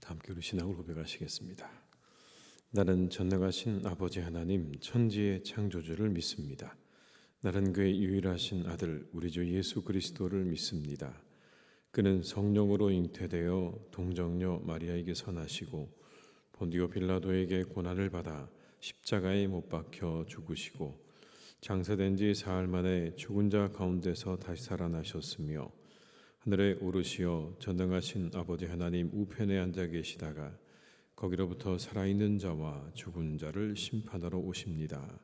함께 우리 신앙을 고백하시겠습니다. 나는 전능하신 아버지 하나님 천지의 창조주를 믿습니다. 나는 그의 유일하신 아들 우리 주 예수 그리스도를 믿습니다. 그는 성령으로 잉태되어 동정녀 마리아에게 선하시고 본디오 빌라도에게 고난을 받아 십자가에 못 박혀 죽으시고 장사된 지 사흘 만에 죽은 자 가운데서 다시 살아나셨으며 하늘에 오르시어 전능하신 아버지 하나님 우편에 앉아 계시다가 거기로부터 살아있는 자와 죽은 자를 심판하러 오십니다.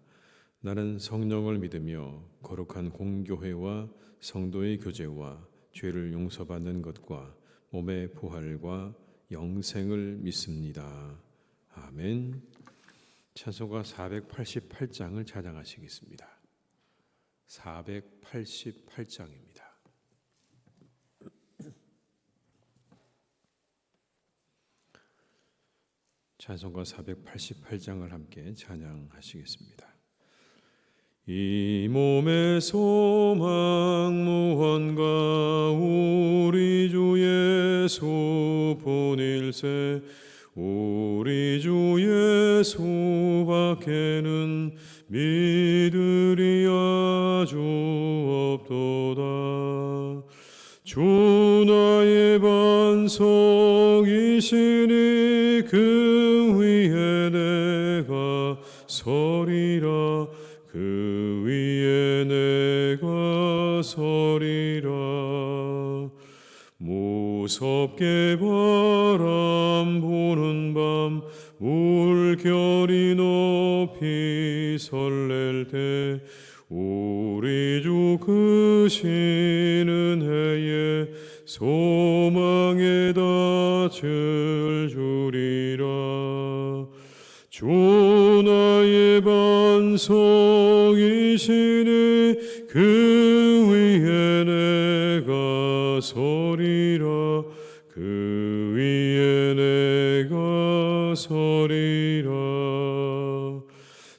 나는 성령을 믿으며 거룩한 공교회와 성도의 교제와 죄를 용서받는 것과 몸의 부활과 영생을 믿습니다. 아멘. 찬송가 488장을 찬양하시겠습니다. 488장입니다. 찬송가 488장을 함께 찬양하시겠습니다. 이 몸의 소망 무언가 우리 주 예수 본일세 우리 주 예수밖에는 믿으리 아주 없도다. 주 나의 반석이시니 그 위에 내가 서리라 그 위에 내가 서리라. 무섭게 바람 부는 밤 물결이 높이 설렐 때 우리 주 크신 해에 소망에 닿을 주리라. 주 나의 반석이시니 그 위에 내가 서리라 그 위에 내가 서리라.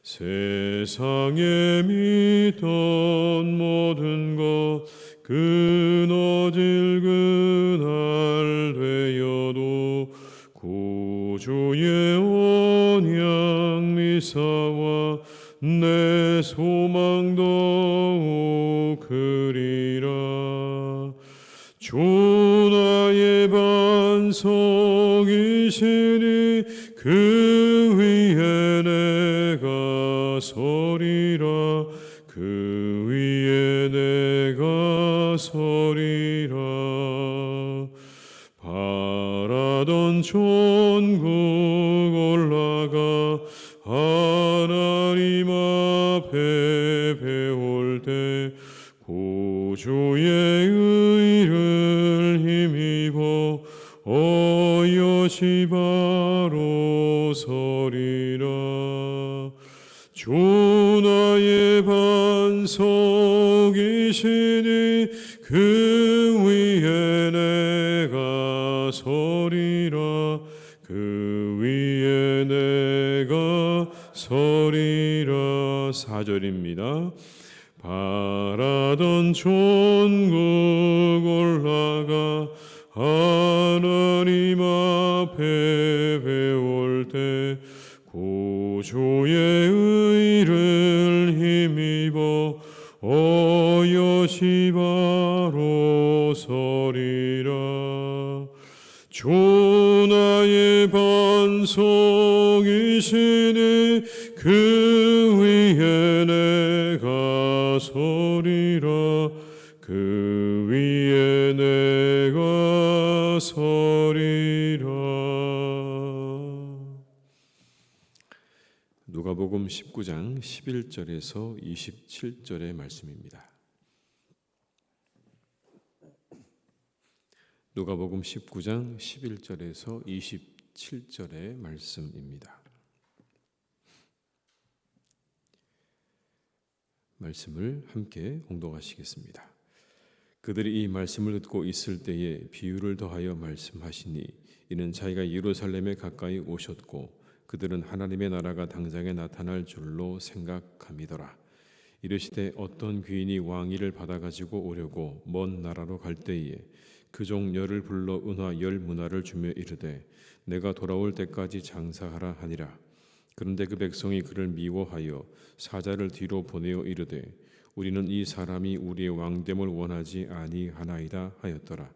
세상에 믿던 모든 것 끊어질 그날 되어도 구주의 언약 미사와 내 소망 더욱 크리라. 주 나의 반석이시니 그 위에 내가 서리라 그 위에 내가 서리라. 바라던 천국 올라가 하나님 앞에 배울 때 구주의 의를 힘입어 어여시 바로 서리라. 주 나의 반석이시니 그 위에 내가 서리라 그 위에 내가 서리라. 4절입니다. 바라던 천국 올라가 하나님 앞에 배울 때 구주의 의를 힘입어 어여시 바로 서리라. 주 나의 반석이시니 그 위에 내가 서리라 그 위에 내가 서리라. 누가복음 19장 11절에서 27절의 말씀입니다. 누가복음 19장 11절에서 27절의 말씀입니다. 말씀을 함께 공독하시겠습니다. 그들이 이 말씀을 듣고 있을 때에 비유를 더하여 말씀하시니 이는 자기가 예루살렘에 가까이 오셨고 그들은 하나님의 나라가 당장에 나타날 줄로 생각함이더라. 이르시되 어떤 귀인이 왕위를 받아가지고 오려고 먼 나라로 갈 때에 그 종 열을 불러 은화 열 문화를 주며 이르되 내가 돌아올 때까지 장사하라 하니라. 그런데 그 백성이 그를 미워하여 사자를 뒤로 보내어 이르되 우리는 이 사람이 우리의 왕됨을 원하지 아니하나이다 하였더라.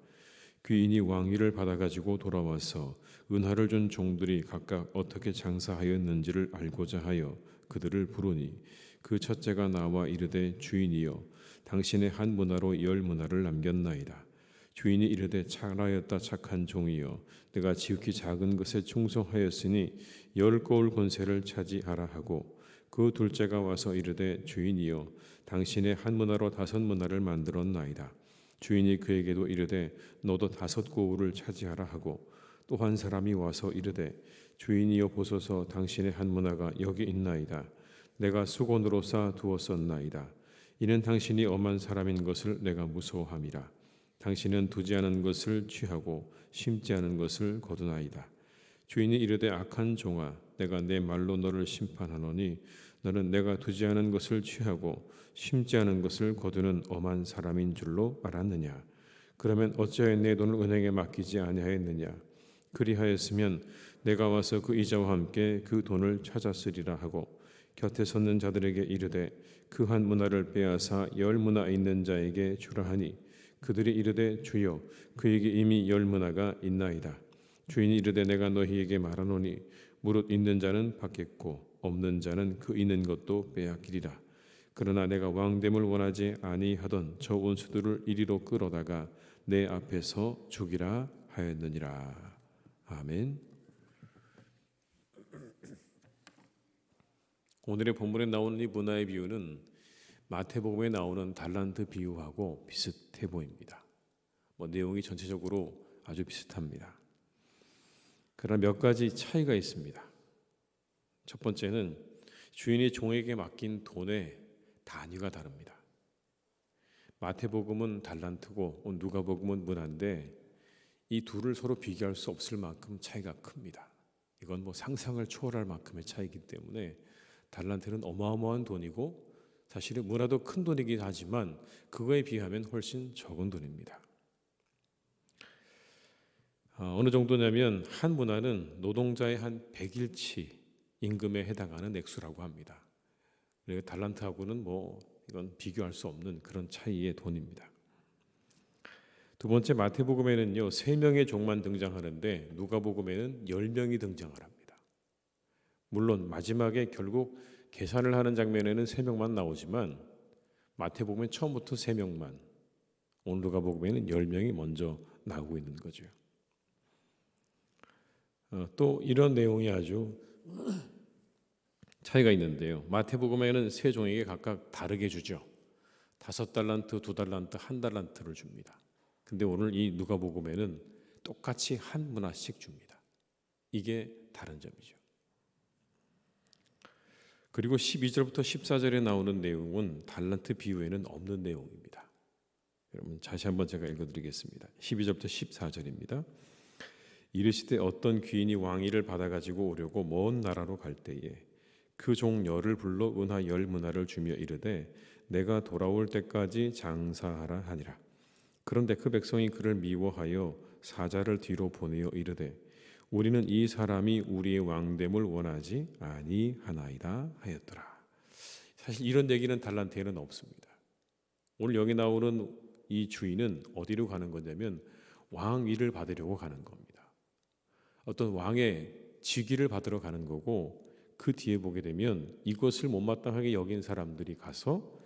귀인이 왕위를 받아가지고 돌아와서 은화를 준 종들이 각각 어떻게 장사하였는지를 알고자 하여 그들을 부르니 그 첫째가 나와 이르되 주인이여 당신의 한 문화로 열 문화를 남겼나이다. 주인이 이르되 잘하였다 착한 종이여 내가 지극히 작은 것에 충성하였으니 열 거울 권세를 차지하라 하고 그 둘째가 와서 이르되 주인이여 당신의 한 문화로 다섯 문화를 만들었나이다. 주인이 그에게도 이르되 너도 다섯 고울을 차지하라 하고 또 한 사람이 와서 이르되 주인이여 보소서 당신의 한 문화가 여기 있나이다. 내가 수건으로 쌓아 두었었나이다. 이는 당신이 엄한 사람인 것을 내가 무서워함이라. 당신은 두지 않은 것을 취하고 심지 않은 것을 거두나이다. 주인이 이르되 악한 종아 내가 내 말로 너를 심판하노니 너는 내가 두지 않은 것을 취하고 심지 않은 것을 거두는 엄한 사람인 줄로 알았느냐. 그러면 어찌하여 내 돈을 은행에 맡기지 아니하였느냐. 그리하였으면 내가 와서 그 이자와 함께 그 돈을 찾았으리라 하고 곁에 섰는 자들에게 이르되 그 한 문화를 빼앗아 열 문화 있는 자에게 주라 하니 그들이 이르되 주여 그에게 이미 열 문화가 있나이다. 주인이 이르되 내가 너희에게 말하노니 무릇 있는 자는 받겠고 없는 자는 그 있는 것도 빼앗기리라. 그러나 내가 왕됨을 원하지 아니하던 저 원수들을 이리로 끌어다가 내 앞에서 죽이라 하였느니라. 아멘. 오늘의 본문에 나오는 이 문화의 비유는 마태복음에 나오는 달란트 비유하고 비슷해 보입니다. 내용이 전체적으로 아주 비슷합니다. 그러나 몇 가지 차이가 있습니다. 첫 번째는 주인이 종에게 맡긴 돈의 단위가 다릅니다. 마태복음은 달란트고 누가복음은 문화인데 이 둘을 서로 비교할 수 없을 만큼 차이가 큽니다. 이건 상상을 초월할 만큼의 차이이기 때문에 달란트는 어마어마한 돈이고 사실은 문화도 큰 돈이긴 하지만 그거에 비하면 훨씬 적은 돈입니다. 어느 정도냐면 한 문화는 노동자의 한 100일치 임금에 해당하는 액수라고 합니다. 그리고 달란트하고는 이건 비교할 수 없는 그런 차이의 돈입니다. 두 번째 마태복음에는요 3명의 종만 등장하는데 누가복음에는 10명이 등장을 합니다. 물론 마지막에 결국 계산을 하는 장면에는 3명만 나오지만 마태복음에 처음부터 3명만, 오늘 누가복음에는 10명이 먼저 나오고 있는 거죠. 또 이런 내용이 아주 차이가 있는데요. 마태복음에는 세 종에게 각각 다르게 주죠. 5달란트, 2달란트, 1달란트를 줍니다. 근데 오늘 이 누가복음에는 똑같이 한 문화씩 줍니다. 이게 다른 점이죠. 그리고 12절부터 14절에 나오는 내용은 달란트 비유에는 없는 내용입니다. 여러분 다시 한번 제가 읽어드리겠습니다. 12절부터 14절입니다. 이르시되 어떤 귀인이 왕위를 받아가지고 오려고 먼 나라로 갈 때에 그 종 열을 불러 은화 열 문화를 주며 이르되 내가 돌아올 때까지 장사하라 하니라. 그런데 그 백성이 그를 미워하여 사자를 뒤로 보내어 이르되 우리는 이 사람이 우리의 왕됨을 원하지 아니하나이다 하였더라. 사실 이런 얘기는 달란트에는 없습니다. 오늘 여기 나오는 이 주인은 어디로 가는 거냐면 왕위를 받으려고 가는 겁니다. 어떤 왕의 직위를 받으러 가는 거고 그 뒤에 보게 되면 이것을 못마땅하게 여긴 사람들이 가서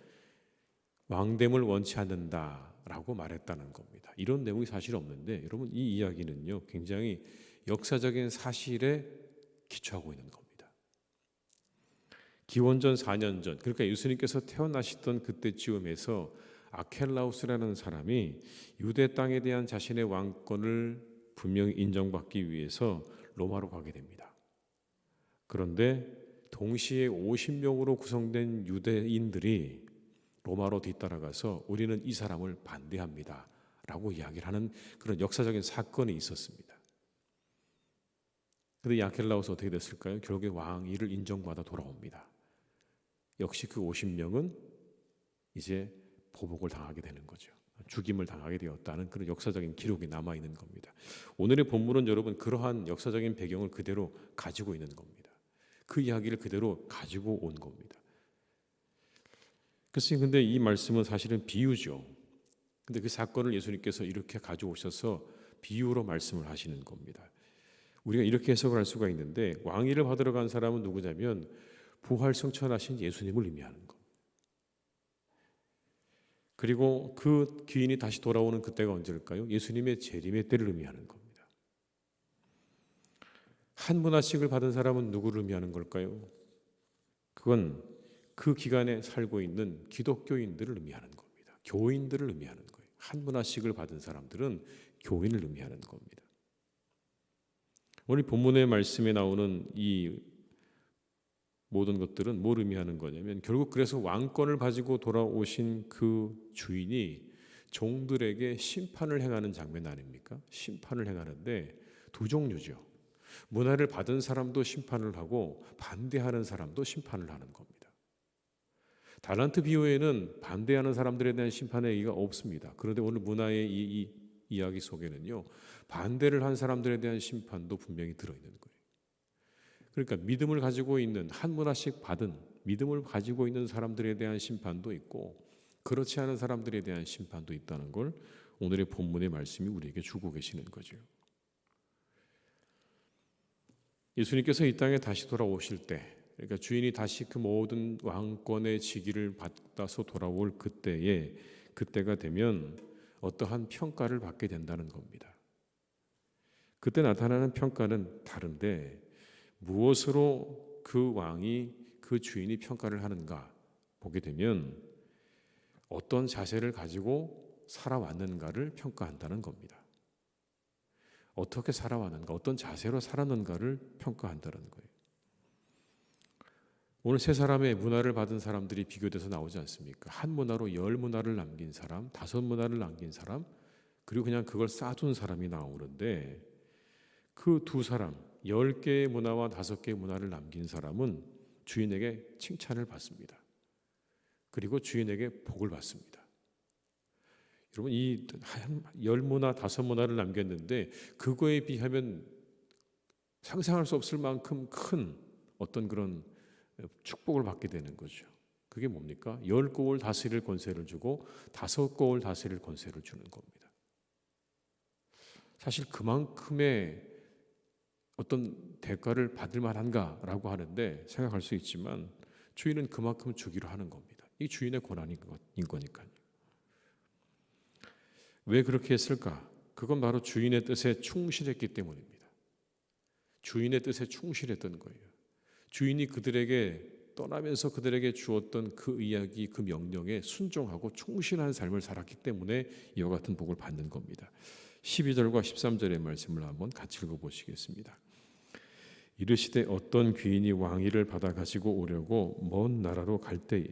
왕됨을 원치 않는다라고 말했다는 겁니다. 이런 내용이 사실 없는데 여러분 이 이야기는요 굉장히 역사적인 사실에 기초하고 있는 겁니다. 기원전 4년 전 그러니까 예수님께서 태어나시던 그때쯤에서 아켈라우스라는 사람이 유대 땅에 대한 자신의 왕권을 분명히 인정받기 위해서 로마로 가게 됩니다. 그런데 동시에 50명으로 구성된 유대인들이 로마로 뒤따라가서 우리는 이 사람을 반대합니다 라고 이야기를 하는 그런 역사적인 사건이 있었습니다. 그런데 아켈라우스 어떻게 됐을까요? 결국에 왕위를 인정받아 돌아옵니다. 역시 그 50명은 이제 보복을 당하게 되는 거죠. 죽임을 당하게 되었다는 그런 역사적인 기록이 남아 있는 겁니다. 오늘의 본문은 여러분 그러한 역사적인 배경을 그대로 가지고 있는 겁니다. 그 이야기를 그대로 가지고 온 겁니다. 그래서 근데 이 말씀은 사실은 비유죠. 근데 그 사건을 예수님께서 이렇게 가져오셔서 비유로 말씀을 하시는 겁니다. 우리가 이렇게 해석을 할 수가 있는데 왕위를 받으러 간 사람은 누구냐면 부활 승천하신 예수님을 의미하는 겁니다. 그리고 그 귀인이 다시 돌아오는 그때가 언제일까요? 예수님의 재림의 때를 의미하는 겁니다. 한 문화씩을 받은 사람은 누구를 의미하는 걸까요? 그건 그 기간에 살고 있는 기독교인들을 의미하는 겁니다. 교인들을 의미하는 거예요. 한 문화씩을 받은 사람들은 교인을 의미하는 겁니다. 오늘 본문의 말씀에 나오는 이 모든 것들은 뭘 의미하는 거냐면 결국 그래서 왕권을 가지고 돌아오신 그 주인이 종들에게 심판을 행하는 장면 아닙니까? 심판을 행하는데 두 종류죠. 문화를 받은 사람도 심판을 하고 반대하는 사람도 심판을 하는 겁니다. 달란트 비유에는 반대하는 사람들에 대한 심판의 얘기가 없습니다. 그런데 오늘 문화의 이 이야기 속에는요, 반대를 한 사람들에 대한 심판도 분명히 들어있는 거예요. 그러니까 믿음을 가지고 있는 한 문화씩 받은 믿음을 가지고 있는 사람들에 대한 심판도 있고 그렇지 않은 사람들에 대한 심판도 있다는 걸 오늘의 본문의 말씀이 우리에게 주고 계시는 거죠. 예수님께서 이 땅에 다시 돌아오실 때, 그러니까 주인이 다시 그 모든 왕권의 직위를 받아서 돌아올 그때가 되면 어떠한 평가를 받게 된다는 겁니다. 그때 나타나는 평가는 다른데 무엇으로 그 왕이 그 주인이 평가를 하는가 보게 되면 어떤 자세를 가지고 살아왔는가를 평가한다는 겁니다. 어떻게 살아왔는가, 어떤 자세로 살았는가를 평가한다는 거예요. 오늘 세 사람의 문화를 받은 사람들이 비교돼서 나오지 않습니까? 한 문화로 10문화를 남긴 사람, 5문화를 남긴 사람, 그리고 그냥 그걸 쌓아둔 사람이 나오는데 그 두 사람, 10개의 문화와 5개의 문화를 남긴 사람은 주인에게 칭찬을 받습니다. 그리고 주인에게 복을 받습니다. 여러분, 이 10문화, 5문화를 남겼는데 그거에 비하면 상상할 수 없을 만큼 큰 어떤 그런 축복을 받게 되는 거죠. 그게 뭡니까? 10국을 다스릴 권세를 주고 5국을 다스릴 권세를 주는 겁니다. 사실 그만큼의 어떤 대가를 받을 만한가라고 하는데 생각할 수 있지만 주인은 그만큼 주기로 하는 겁니다. 이 주인의 권한인 거니까요. 왜 그렇게 했을까? 그건 바로 주인의 뜻에 충실했기 때문입니다. 주인의 뜻에 충실했던 거예요. 주인이 그들에게 떠나면서 그들에게 주었던 그 이야기, 그 명령에 순종하고 충실한 삶을 살았기 때문에 이와 같은 복을 받는 겁니다. 12절과 13절의 말씀을 한번 같이 읽어보시겠습니다. 이르시되 어떤 귀인이 왕위를 받아 가지고 오려고 먼 나라로 갈 때에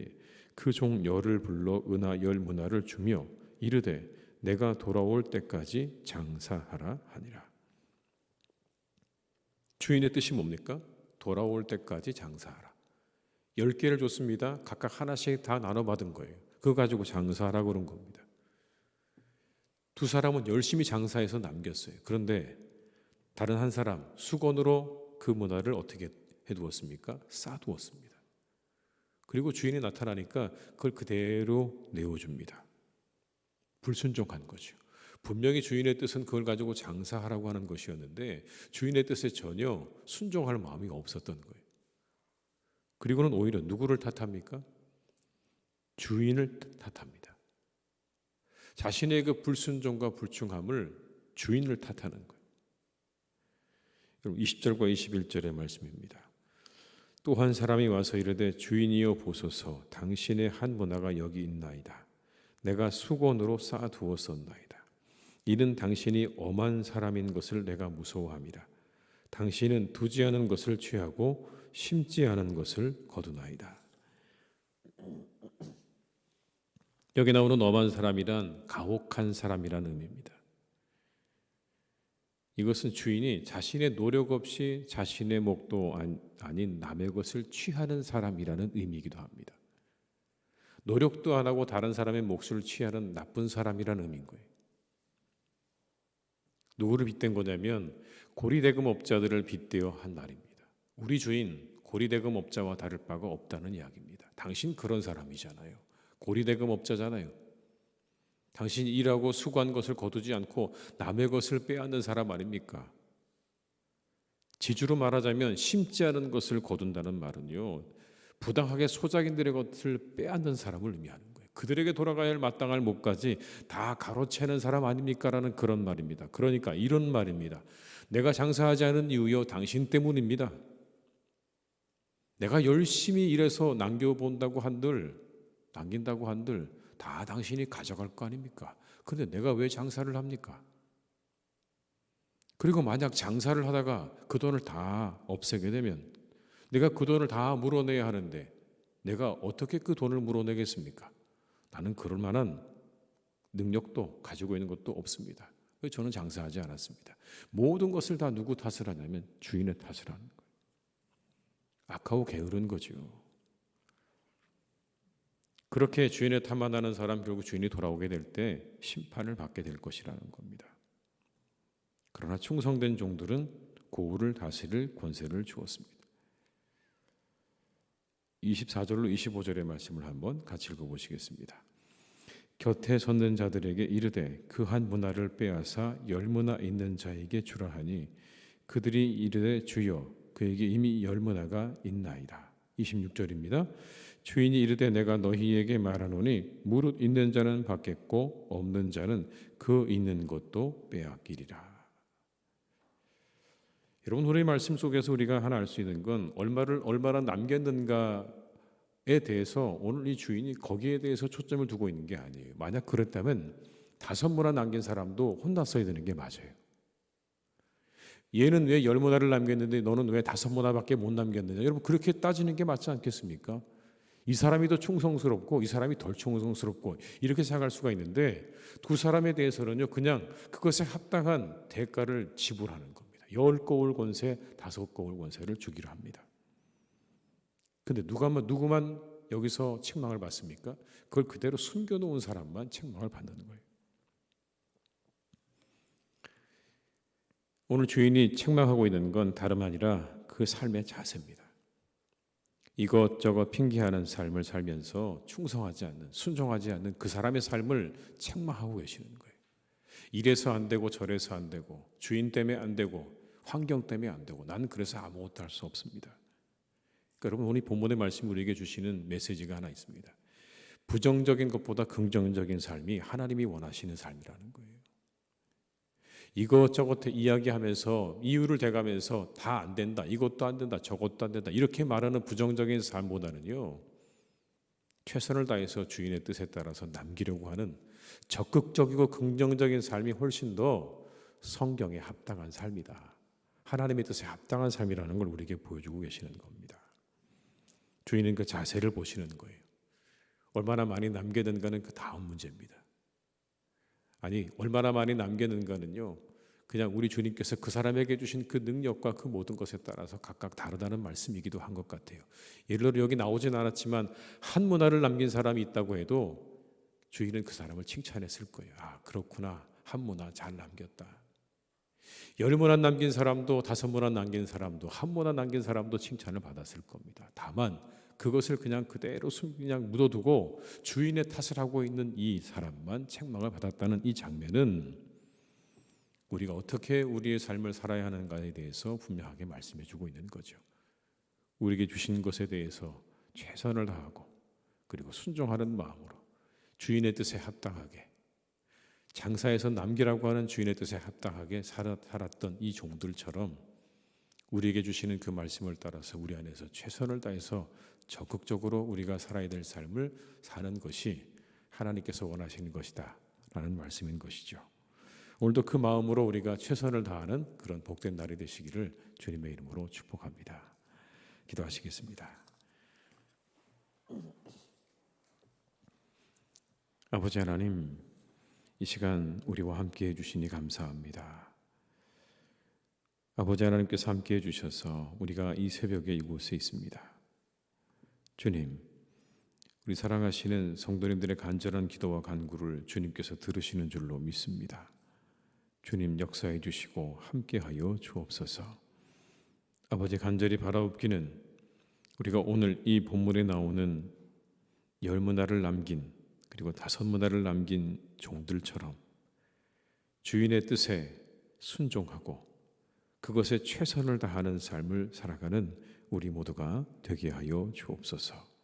그 종 열을 불러 은하 10문화를 주며 이르되 내가 돌아올 때까지 장사하라 하니라. 주인의 뜻이 뭡니까? 돌아올 때까지 장사하라. 10개를 줬습니다. 각각 하나씩 다 나눠 받은 거예요. 그거 가지고 장사하라고 그런 겁니다. 두 사람은 열심히 장사해서 남겼어요. 그런데 다른 한 사람 수건으로 그 문화를 어떻게 해두었습니까? 싸두었습니다. 그리고 주인이 나타나니까 그걸 그대로 내어줍니다. 불순종한 거죠. 분명히 주인의 뜻은 그걸 가지고 장사하라고 하는 것이었는데 주인의 뜻에 전혀 순종할 마음이 없었던 거예요. 그리고는 오히려 누구를 탓합니까? 주인을 탓합니다. 자신의 그 불순종과 불충함을 주인을 탓하는 거예요. 20절과 21절의 말씀입니다. 또 한 사람이 와서 이르되 주인이여 보소서 당신의 한 문화가 여기 있나이다. 내가 수건으로 쌓아두었었나이다. 이는 당신이 엄한 사람인 것을 내가 무서워함이라. 당신은 두지 않은 것을 취하고 심지 않은 것을 거두나이다. 여기 나오는 엄한 사람이란 가혹한 사람이라는 의미입니다. 이것은 주인이 자신의 노력 없이 자신의 목도 아닌 남의 것을 취하는 사람이라는 의미이기도 합니다. 노력도 안 하고 다른 사람의 몫을 취하는 나쁜 사람이라는 의미인 거예요. 누구를 빗댄 거냐면 고리대금업자들을 빗대어 한 말입니다. 우리 주인 고리대금업자와 다를 바가 없다는 이야기입니다. 당신 그런 사람이잖아요. 고리대금업자잖아요. 당신이 일하고 수고한 것을 거두지 않고 남의 것을 빼앗는 사람 아닙니까? 지주로 말하자면 심지 않은 것을 거둔다는 말은요, 부당하게 소작인들의 것을 빼앗는 사람을 의미하는 거예요. 그들에게 돌아가야 할 마땅할 몫까지 다 가로채는 사람 아닙니까? 라는 그런 말입니다. 그러니까 이런 말입니다. 내가 장사하지 않은 이유요 당신 때문입니다. 내가 열심히 일해서 남긴다고 한들 다 당신이 가져갈 거 아닙니까? 그런데 내가 왜 장사를 합니까? 그리고 만약 장사를 하다가 그 돈을 다 없애게 되면 내가 그 돈을 다 물어내야 하는데 내가 어떻게 그 돈을 물어내겠습니까? 나는 그럴 만한 능력도 가지고 있는 것도 없습니다. 그래서 저는 장사하지 않았습니다. 모든 것을 다 누구 탓을 하냐면 주인의 탓을 하는 거예요. 악하고 게으른 거죠. 그렇게 주인의 탓만 하는 사람 결국 주인이 돌아오게 될 때 심판을 받게 될 것이라는 겁니다. 그러나 충성된 종들은 고을을 다스릴 권세를 주었습니다. 24절로 25절의 말씀을 한번 같이 읽어보시겠습니다. 곁에 섰는 자들에게 이르되 그 한 문화를 빼앗아 열 문화 있는 자에게 주라 하니 그들이 이르되 주여 그에게 이미 열 문화가 있나이다. 26절입니다. 주인이 이르되 내가 너희에게 말하노니 무릇 있는 자는 받겠고 없는 자는 그 있는 것도 빼앗기리라. 여러분, 오늘의 말씀 속에서 우리가 하나 알 수 있는 건 얼마나 남겼는가에 대해서 오늘 이 주인이 거기에 대해서 초점을 두고 있는 게 아니에요. 만약 그랬다면 5문화 남긴 사람도 혼났어야 되는 게 맞아요. 얘는 왜 10문화를 남겼는데 너는 왜 5문화밖에 못 남겼느냐. 여러분, 그렇게 따지는 게 맞지 않겠습니까? 이 사람이 더 충성스럽고 이 사람이 덜 충성스럽고 이렇게 생각할 수가 있는데 두 사람에 대해서는요 그냥 그것에 합당한 대가를 지불하는 겁니다. 10거울 권세, 5거울 권세를 주기로 합니다. 근데 누구만 여기서 책망을 받습니까? 그걸 그대로 숨겨놓은 사람만 책망을 받는 거예요. 오늘 주인이 책망하고 있는 건 다름 아니라 그 삶의 자세입니다. 이것저것 핑계하는 삶을 살면서 충성하지 않는, 순종하지 않는 그 사람의 삶을 책망하고 계시는 거예요. 이래서 안 되고 저래서 안 되고 주인 때문에 안 되고 환경 때문에 안 되고 나는 그래서 아무것도 할 수 없습니다. 그러니까 여러분, 오늘 본문의 말씀이 우리에게 주시는 메시지가 하나 있습니다. 부정적인 것보다 긍정적인 삶이 하나님이 원하시는 삶이라는 거예요. 이것저것 이야기하면서 이유를 대가면서 다 안 된다, 이것도 안 된다, 저것도 안 된다 이렇게 말하는 부정적인 삶보다는요 최선을 다해서 주인의 뜻에 따라서 남기려고 하는 적극적이고 긍정적인 삶이 훨씬 더 성경에 합당한 삶이다. 하나님의 뜻에 합당한 삶이라는 걸 우리에게 보여주고 계시는 겁니다. 주인은 그 자세를 보시는 거예요. 얼마나 많이 남겼는가는 그 다음 문제입니다. 아니, 얼마나 많이 남겼는가는요 그냥 우리 주님께서 그 사람에게 주신 그 능력과 그 모든 것에 따라서 각각 다르다는 말씀이기도 한 것 같아요. 예를 들어 여기 나오진 않았지만 한 문화를 남긴 사람이 있다고 해도 주인은 그 사람을 칭찬했을 거예요. 아, 그렇구나, 한 문화 잘 남겼다. 10문화 남긴 사람도 5문화 남긴 사람도 한 문화 남긴 사람도 칭찬을 받았을 겁니다. 다만 그것을 그냥 그대로 그냥 묻어두고 주인의 탓을 하고 있는 이 사람만 책망을 받았다는 이 장면은 우리가 어떻게 우리의 삶을 살아야 하는가에 대해서 분명하게 말씀해 주고 있는 거죠. 우리에게 주신 것에 대해서 최선을 다하고 그리고 순종하는 마음으로 주인의 뜻에 합당하게 장사에서 남기라고 하는 주인의 뜻에 합당하게 살았던 이 종들처럼 우리에게 주시는 그 말씀을 따라서 우리 안에서 최선을 다해서 적극적으로 우리가 살아야 될 삶을 사는 것이 하나님께서 원하시는 것이다 라는 말씀인 것이죠. 오늘도 그 마음으로 우리가 최선을 다하는 그런 복된 날이 되시기를 주님의 이름으로 축복합니다. 기도하시겠습니다. 아버지 하나님, 이 시간 우리와 함께해 주시니 감사합니다. 아버지 하나님께서 함께해 주셔서 우리가 이 새벽에 이곳에 있습니다. 주님, 우리 사랑하시는 성도님들의 간절한 기도와 간구를 주님께서 들으시는 줄로 믿습니다. 주님 역사해 주시고 함께하여 주옵소서. 아버지, 간절히 바라옵기는 우리가 오늘 이 본문에 나오는 10문화를 남긴 그리고 5문화를 남긴 종들처럼 주인의 뜻에 순종하고 그것에 최선을 다하는 삶을 살아가는 우리 모두가 되게 하여 주옵소서.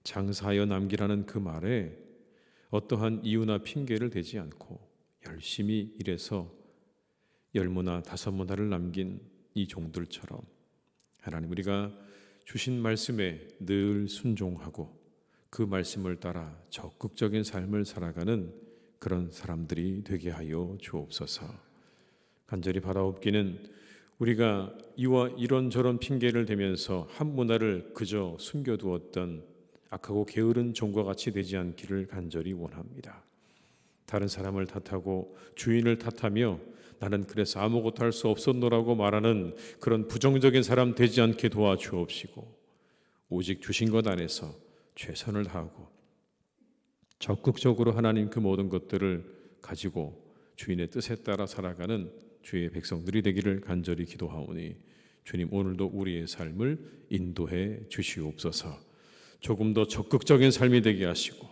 장사하여 남기라는 그 말에 어떠한 이유나 핑계를 대지 않고 열심히 일해서 10문화 5문화를 남긴 이 종들처럼 하나님, 우리가 주신 말씀에 늘 순종하고 그 말씀을 따라 적극적인 삶을 살아가는 그런 사람들이 되게 하여 주옵소서. 간절히 바라옵기는 우리가 이와 이런저런 핑계를 대면서 한 문화를 그저 숨겨두었던 악하고 게으른 종과 같이 되지 않기를 간절히 원합니다. 다른 사람을 탓하고 주인을 탓하며 나는 그래서 아무것도 할 수 없었노라고 말하는 그런 부정적인 사람 되지 않게 도와주옵시고 오직 주신 것 안에서 최선을 다하고 적극적으로 하나님 그 모든 것들을 가지고 주인의 뜻에 따라 살아가는 주의 백성들이 되기를 간절히 기도하오니 주님, 오늘도 우리의 삶을 인도해 주시옵소서. 조금 더 적극적인 삶이 되게 하시고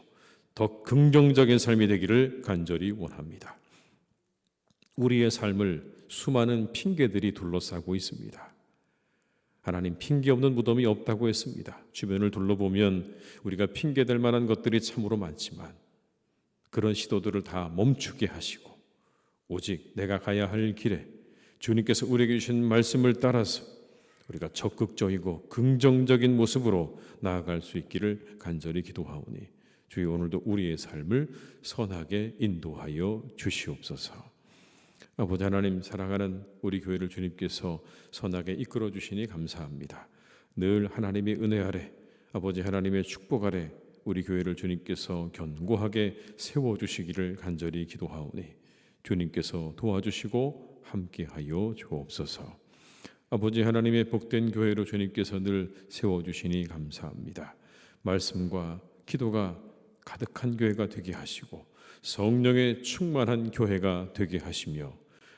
더 긍정적인 삶이 되기를 간절히 원합니다. 우리의 삶을 수많은 핑계들이 둘러싸고 있습니다. 하나님, 핑계 없는 무덤이 없다고 했습니다. 주변을 둘러보면 우리가 핑계댈 만한 것들이 참으로 많지만 그런 시도들을 다 멈추게 하시고 오직 내가 가야 할 길에 주님께서 우리에게 주신 말씀을 따라서 우리가 적극적이고 긍정적인 모습으로 나아갈 수 있기를 간절히 기도하오니 주여, 오늘도 우리의 삶을 선하게 인도하여 주시옵소서. 아버지 하나님, 사랑하는 우리 교회를 주님께서 선하게 이끌어 주시니 감사합니다. 늘 하나님의 은혜 아래, 아버지 하나님의 축복 아래 우리 교회를 주님께서 견고하게 세워주시기를 간절히 기도하오니 주님께서 도와주시고 함께하여 주옵소서. 아버지 하나님의 복된 교회로 주님께서 늘 세워주시니 감사합니다. 말씀과 기도가 가득한 교회가 되게 하시고 성령의 충만한 교회가 되게 하시며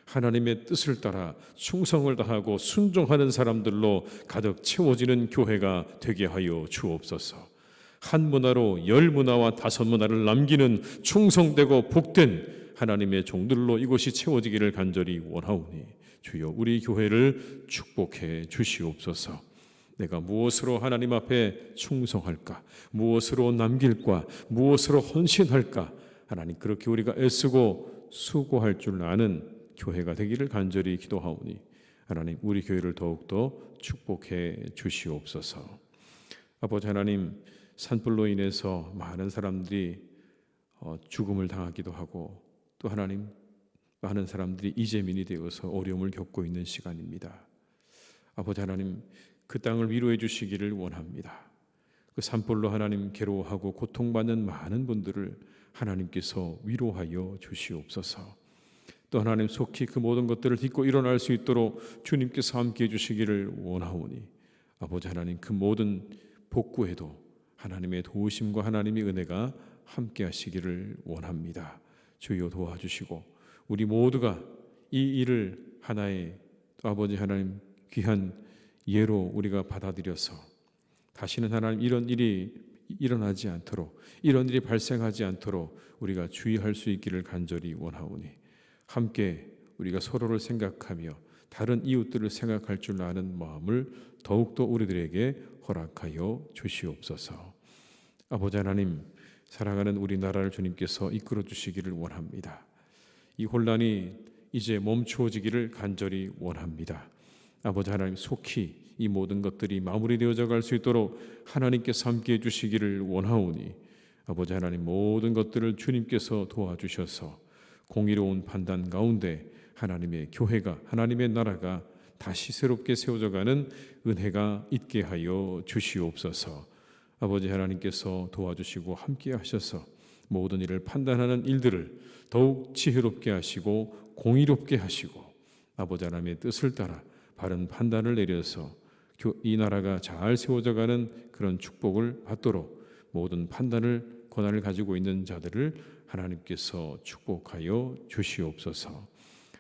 하나님의 뜻을 따라 충성을 다하고 순종하는 사람들로 가득 채워지는 교회가 되게 하여 주옵소서. 한 문화로 10문화와 5문화를 남기는 충성되고 복된 하나님의 종들로 이곳이 채워지기를 간절히 원하오니 주여, 우리 교회를 축복해 주시옵소서. 내가 무엇으로 하나님 앞에 충성할까? 무엇으로 남길까? 무엇으로 헌신할까? 하나님, 그렇게 우리가 애쓰고 수고할 줄 아는 교회가 되기를 간절히 기도하오니 하나님, 우리 교회를 더욱더 축복해 주시옵소서. 아버지 하나님, 산불로 인해서 많은 사람들이 죽음을 당하기도 하고 또 하나님, 많은 사람들이 이재민이 되어서 어려움을 겪고 있는 시간입니다. 아버지 하나님, 그 땅을 위로해 주시기를 원합니다. 그 산불로 하나님 괴로워하고 고통받는 많은 분들을 하나님께서 위로하여 주시옵소서. 또 하나님, 속히 그 모든 것들을 딛고 일어날 수 있도록 주님께서 함께해 주시기를 원하오니 아버지 하나님, 그 모든 복구에도 하나님의 도우심과 하나님의 은혜가 함께 하시기를 원합니다. 주여 도와주시고 우리 모두가 이 일을 하나의 또 아버지 하나님 귀한 예로 우리가 받아들여서 다시는 하나님 이런 일이 일어나지 않도록, 이런 일이 발생하지 않도록 우리가 주의할 수 있기를 간절히 원하오니 함께 우리가 서로를 생각하며 다른 이웃들을 생각할 줄 아는 마음을 더욱더 우리들에게 허락하여 주시옵소서. 아버지 하나님, 사랑하는 우리나라를 주님께서 이끌어 주시기를 원합니다. 이 혼란이 이제 멈추어지기를 간절히 원합니다. 아버지 하나님, 속히 이 모든 것들이 마무리되어져 갈 수 있도록 하나님께서 함께해 주시기를 원하오니 아버지 하나님, 모든 것들을 주님께서 도와주셔서 공의로운 판단 가운데 하나님의 교회가, 하나님의 나라가 다시 새롭게 세워져가는 은혜가 있게 하여 주시옵소서. 아버지 하나님께서 도와주시고 함께 하셔서 모든 일을 판단하는 일들을 더욱 지혜롭게 하시고 공의롭게 하시고 아버지 하나님의 뜻을 따라 바른 판단을 내려서 이 나라가 잘 세워져가는 그런 축복을 받도록 모든 판단을 권한을 가지고 있는 자들을 하나님께서 축복하여 주시옵소서.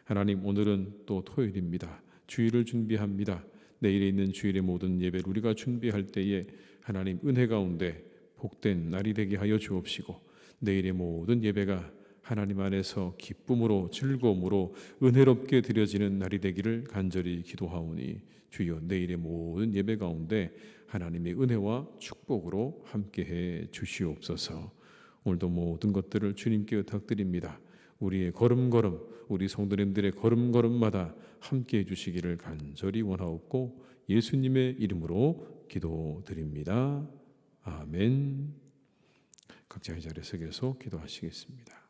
하나님, 오늘은 또 토요일입니다. 주일을 준비합니다. 내일에 있는 주일의 모든 예배를 우리가 준비할 때에 하나님 은혜 가운데 복된 날이 되게 하여 주옵시고, 내일의 모든 예배가 하나님 안에서 기쁨으로 즐거움으로 은혜롭게 드려지는 날이 되기를 간절히 기도하오니, 주여 내일의 모든 예배 가운데 하나님의 은혜와 축복으로 함께해 주시옵소서. 오늘도 모든 것들을 주님께 의탁드립니다. 우리의 걸음걸음, 우리 성도님들의 걸음걸음마다 함께해 주시기를 간절히 원하옵고 예수님의 이름으로 기도드립니다. 아멘. 각자의 자리에 서 계속 기도하시겠습니다.